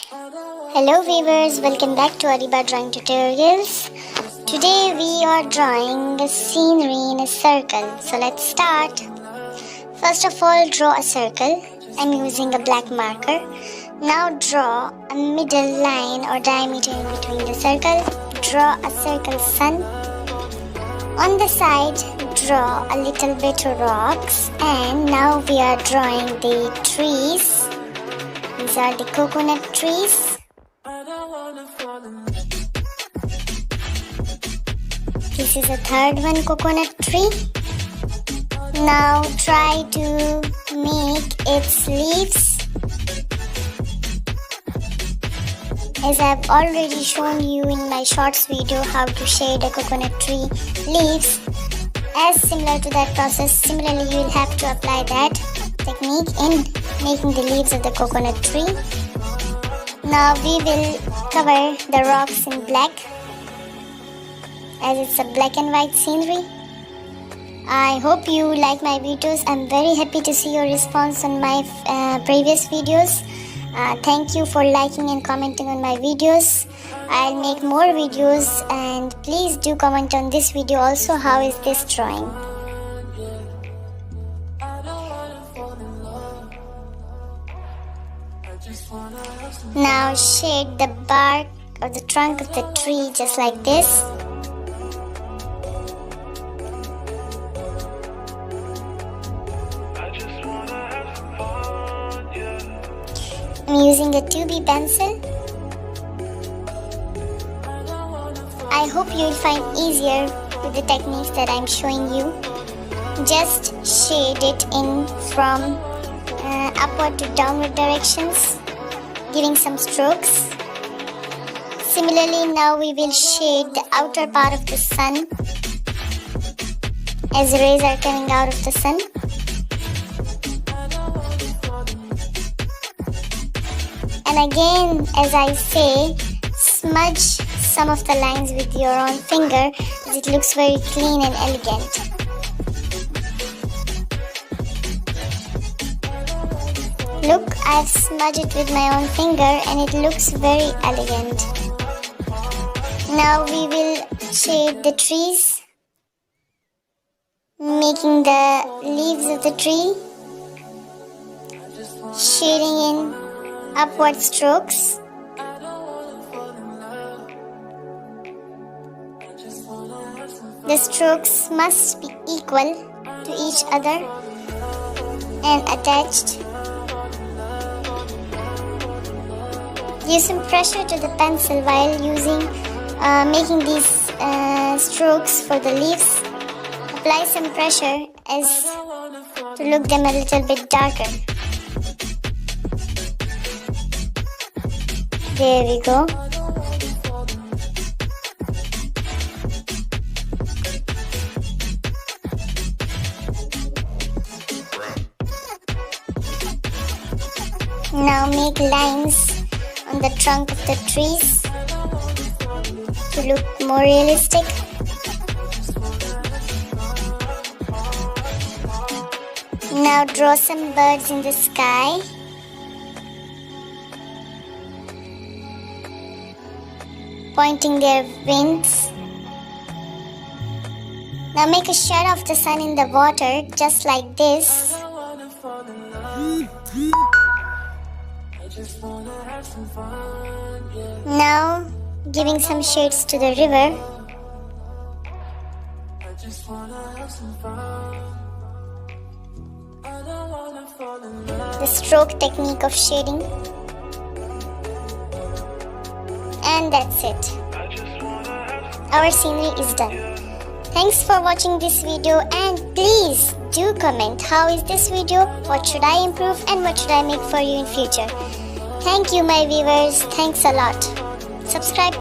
Hello viewers, welcome back to Ariba Drawing Tutorials. Today we are drawing a scenery in a circle. So let's start. First of all, draw a circle. I'm using a black marker. Now draw a middle line or diameter in between the circle. Draw a circle sun. On the side, draw a little bit of rocks. And now we are drawing the trees. These are the coconut trees. This is a third one, coconut tree. Now try to make its leaves. As I've already shown you in my shorts video how to shade a coconut tree leaves, as similar to that process, similarly you will have to apply that technique in making the leaves of the coconut tree. Now we will cover the rocks in black, as it's a black and white scenery. I hope you like my videos. I'm very happy to see your response on my previous videos. Thank you for liking and commenting on my videos. I'll make more videos, and please do comment on this video also. How is this drawing? Now shade the bark or the trunk of the tree just like this. I'm using a 2B pencil. I hope you'll find easier with the techniques that I'm showing you. Just shade it in from upward to downward directions, giving some strokes. Similarly, now we will shade the outer part of the sun, as rays are coming out of the sun. And again, as I say, smudge some of the lines with your own finger, as it looks very clean and elegant. Look, I've smudged it with my own finger and it looks very elegant. Now we will shade the trees, making the leaves of the tree, shading in upward strokes. The strokes must be equal to each other and attached. Give some pressure to the pencil while making these strokes for the leaves. Apply some pressure as to look them a little bit darker. There we go. Now make lines on the trunk of the trees to look more realistic. Now draw some birds in the sky. Pointing their wings. Now make a shadow of the sun in the water, just like this. Now giving some shades to the river. The stroke technique of shading. And that's it. Our scenery is done. Thanks for watching this video, and please do comment how is this video, what should I improve, and what should I make for you in future. Thank you my viewers. Thanks a lot. Subscribe.